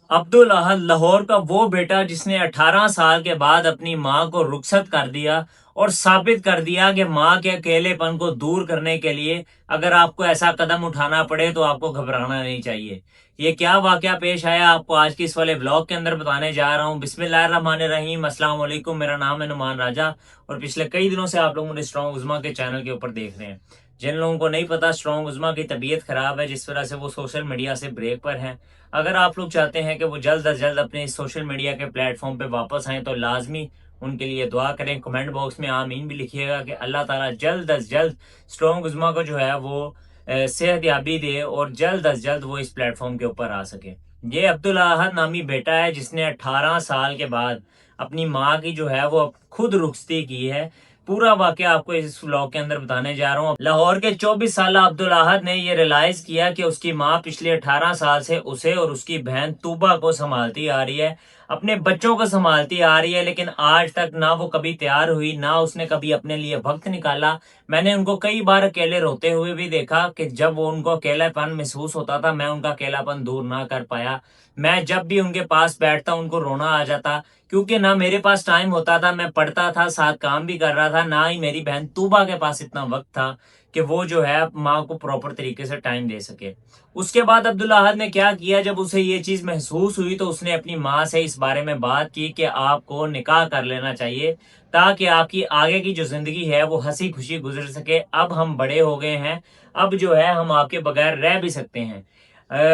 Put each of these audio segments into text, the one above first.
अब्दुल अहद लाहौर का वो बेटा जिसने 18 साल के बाद अपनी मां को रुखसत कर दिया और साबित कर दिया कि मां के अकेलेपन को दूर करने के लिए अगर आपको ऐसा कदम उठाना पड़े तो आपको घबराना नहीं चाहिए। ये क्या वाकया पेश आया आपको आज की इस वाले व्लॉग के अंदर बताने जा रहा हूँ। बिस्मिल्लाहिर्रहमानिर्रहीम, अस्सलाम वालेकुम। मेरा नाम है नुमान राजा और पिछले कई दिनों से आप लोग मुझे स्ट्रॉन्ग उज़्मा के चैनल के ऊपर देख रहे हैं। जिन लोगों को नहीं पता, स्ट्रॉन्ग उज़्मा की तबीयत खराब है जिस वजह से वो सोशल मीडिया से ब्रेक पर हैं। अगर आप लोग चाहते हैं कि वो जल्द अज जल्द अपने सोशल मीडिया के प्लेटफॉर्म पे वापस आएँ तो लाजमी उनके लिए दुआ करें। कमेंट बॉक्स में आमीन भी लिखिएगा कि अल्लाह ताला जल्द अज जल्द स्ट्रॉन्ग उज़्मा को जो है वो सेहत याबी दे और जल्द अज जल्द वो इस प्लेटफॉर्म के ऊपर आ सके। ये अब्दुल अहद नामी बेटा है जिसने 18 साल के बाद अपनी माँ की जो है वो खुद रुखसती की है। पूरा वाकया आपको इस व्लॉग के अंदर बताने जा रहा हूँ। लाहौर के 24 साल अब्दुल अहद ने ये रियलाइज किया कि उसकी माँ पिछले 18 साल से उसे और उसकी बहन तूबा को संभालती आ रही है, अपने बच्चों को संभालती आ रही है, लेकिन आज तक ना वो कभी तैयार हुई, ना उसने कभी अपने लिए वक्त निकाला। मैंने उनको कई बार अकेले रोते हुए भी देखा कि जब वो उनको अकेलापन महसूस होता था, मैं उनका अकेलापन दूर ना कर पाया। मैं जब भी उनके पास बैठता उनको रोना आ जाता, क्योंकि ना मेरे पास टाइम होता था, मैं पढ़ता था, साथ काम भी कर रहा था, ना ही मेरी बहन तूबा के पास इतना वक्त था कि वो जो है माँ को प्रॉपर तरीके से टाइम दे सके। उसके बाद अब्दुल अहद ने क्या किया, जब उसे ये चीज महसूस हुई तो उसने अपनी माँ से इस बारे में बात की कि आपको निकाह कर लेना चाहिए ताकि आपकी आगे की जो जिंदगी है वो हंसी खुशी गुजर सके। अब हम बड़े हो गए हैं, अब जो है हम आपके बगैर रह भी सकते हैं।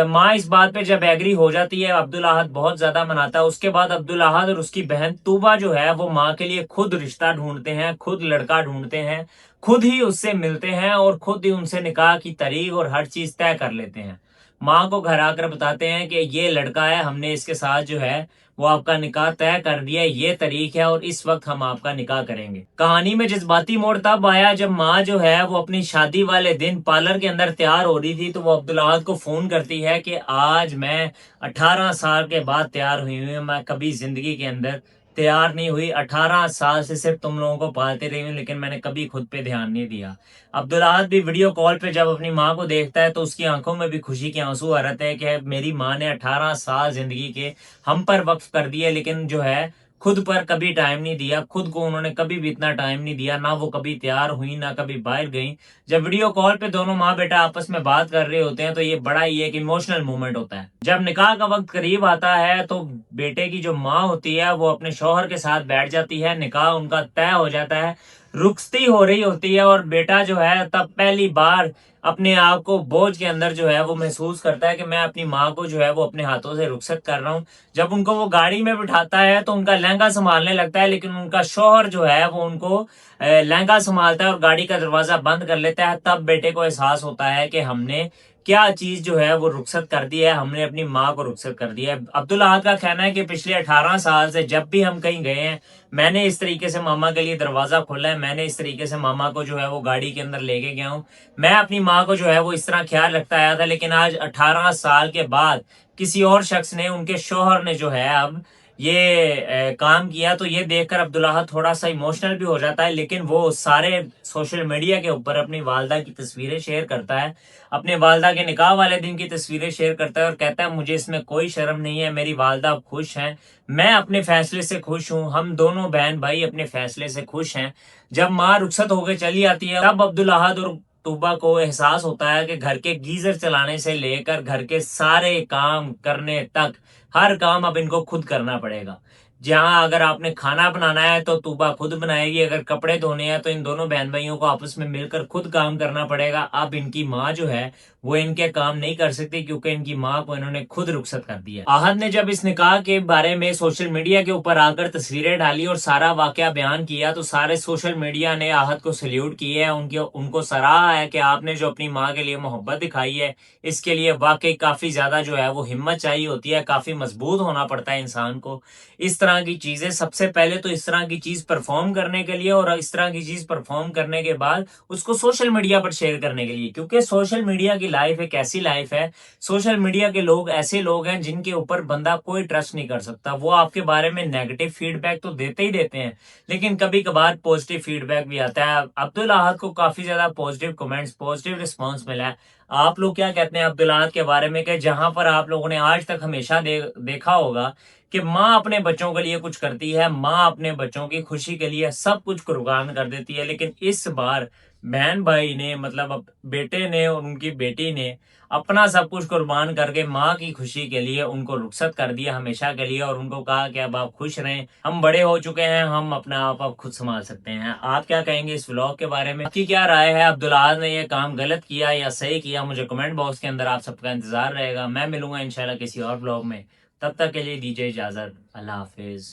माँ इस बात पे जब एग्री हो जाती है, अब्दुल अहद बहुत ज्यादा मनाता है। उसके बाद अब्दुल अहद और उसकी बहन तूबा जो है वो माँ के लिए खुद रिश्ता ढूंढते हैं, खुद लड़का ढूंढते हैं, खुद ही उससे मिलते हैं और खुद ही उनसे निकाह की तारीख और हर चीज तय कर लेते हैं। माँ को घर आकर बताते हैं कि ये लड़का है, हमने इसके साथ जो है वो आपका निकाह तय कर दिया, ये तारीख है और इस वक्त हम आपका निकाह करेंगे। कहानी में जज्बाती मोड़ तब आया जब माँ जो है वो अपनी शादी वाले दिन पार्लर के अंदर तैयार हो रही थी तो वो अब्दुल अहद को फोन करती है कि आज मैं 18 साल के बाद तैयार हुई हूँ, मैं कभी जिंदगी के अंदर तैयार नहीं हुई। 18 साल से सिर्फ तुम लोगों को पालती रही हूँ, लेकिन मैंने कभी खुद पे ध्यान नहीं दिया। अब्दुल अहद भी वीडियो कॉल पे जब अपनी माँ को देखता है तो उसकी आंखों में भी खुशी के आंसू आ रहे थे कि मेरी माँ ने 18 साल जिंदगी के हम पर वक्फ कर दिए, लेकिन जो है खुद पर कभी टाइम नहीं दिया। खुद को उन्होंने कभी भी इतना टाइम नहीं दिया, ना वो कभी तैयार हुई, ना कभी बाहर गई। जब वीडियो कॉल पे दोनों माँ बेटा आपस में बात कर रहे होते हैं तो ये बड़ा ही एक इमोशनल मोमेंट होता है। जब निकाह का वक्त करीब आता है तो बेटे की जो माँ होती है वो अपने शौहर के साथ बैठ जाती है, निकाह उनका तय हो जाता है, रुखसती हो रही होती है और बेटा जो है तब पहली बार अपने आप को बोझ के अंदर जो है वो महसूस करता है कि मैं अपनी माँ को जो है वो अपने हाथों से रुखसत कर रहा हूँ। जब उनको वो गाड़ी में बिठाता है तो उनका लहंगा संभालने लगता है, लेकिन उनका शौहर जो है वो उनको लहंगा संभालता है और गाड़ी का दरवाजा बंद कर लेता है। तब बेटे को एहसास होता है कि हमने क्या चीज जो है वो रुखसत कर दी है, हमने अपनी माँ को रुखसत कर दिया है। अब्दुल अहद का कहना है कि पिछले 18 साल से जब भी हम कहीं गए हैं, मैंने इस तरीके से मामा के लिए दरवाजा खोला है, मैंने इस तरीके से मामा को जो है वो गाड़ी के अंदर लेके गया हूँ। मैं अपनी माँ को जो है वो इस तरह ख्याल रखता आया था, लेकिन आज 18 साल के बाद किसी और शख्स ने, उनके शौहर ने जो है अब ये काम किया तो ये देखकर अब्दुल अहद थोड़ा सा इमोशनल भी हो जाता है। लेकिन वो सारे सोशल मीडिया के ऊपर अपनी वालदा की तस्वीरें शेयर करता है, अपने वालदा के निकाह वाले दिन की तस्वीरें शेयर करता है और कहता है मुझे इसमें कोई शर्म नहीं है, मेरी वालदा अब खुश हैं, मैं अपने फैसले से खुश हूँ, हम दोनों बहन भाई अपने फैसले से खुश हैं। जब माँ रुखसत होकर चली आती है तब अब्दुल अहद और तूबा को एहसास होता है कि घर के गीजर चलाने से लेकर घर के सारे काम करने तक हर काम अब इनको खुद करना पड़ेगा। जहां अगर आपने खाना बनाना है तो तूबा खुद बनाएगी, अगर कपड़े धोने हैं तो इन दोनों बहन भाइयों को आपस में मिलकर खुद काम करना पड़ेगा। अब इनकी माँ जो है वो इनके काम नहीं कर सकती क्योंकि इनकी माँ को इन्होंने खुद रुखसत कर दिया। आहद ने जब इस निकाह के बारे में सोशल मीडिया के ऊपर आकर तस्वीरें डाली और सारा वाकया बयान किया तो सारे सोशल मीडिया ने आहद को सल्यूट किया है, उनको सराहा है कि आपने जो अपनी माँ के लिए मोहब्बत दिखाई है इसके लिए वाकई काफी ज्यादा जो है वो हिम्मत चाहिए होती है, काफी मजबूत होना पड़ता है इंसान को। इस तरह طرح کی چیزیں سب سے پہلے تو اس طرح کی چیز پرفارم کرنے کے لیے اور اس طرح کی چیز پرفارم کرنے کے بعد اس کو سوشل میڈیا پر شیئر کرنے کے لیے، کیونکہ سوشل میڈیا کی لائف ایک ایسی لائف ہے، سوشل میڈیا کے لوگ ایسے لوگ ہیں جن کے اوپر بندہ کوئی ٹرسٹ نہیں کر سکتا. وہ آپ کے بارے میں نیگیٹو فیڈ بیک تو دیتے ہی دیتے ہیں، لیکن کبھی کبھار پوزیٹیو فیڈ بیک بھی آتا ہے. عبدالاحد کو کافی زیادہ پوزیٹیو کمنٹس، پوزیٹیو رسپانس ملا ہے. آپ لوگ کیا کہتے ہیں عبدالاحد کے بارے میں؟ کہ جہاں پر آپ لوگوں نے آج تک ہمیشہ دیکھا ہوگا کہ ماں اپنے بچوں کے لیے کچھ کرتی ہے، ماں اپنے بچوں کی خوشی کے لیے سب کچھ قربان کر دیتی ہے، لیکن اس بار بہن بھائی نے، مطلب بیٹے نے اور ان کی بیٹی نے اپنا سب کچھ قربان کر کے ماں کی خوشی کے لیے ان کو رخصت کر دیا ہمیشہ کے لیے، اور ان کو کہا کہ اب آپ خوش رہیں، ہم بڑے ہو چکے ہیں، ہم اپنا آپ اب خود سنبھال سکتے ہیں. آپ کیا کہیں گے اس ولاگ کے بارے میں؟ آپ کی کیا رائے ہے؟ عبدالاحد نے یہ کام غلط کیا یا صحیح کیا؟ مجھے کمنٹ باکس کے اندر آپ سب کا انتظار رہے گا. میں ملوں گا انشاءاللہ کسی اور ولاگ میں، تب تک کے لیے دیجیے اجازت. اللہ حافظ.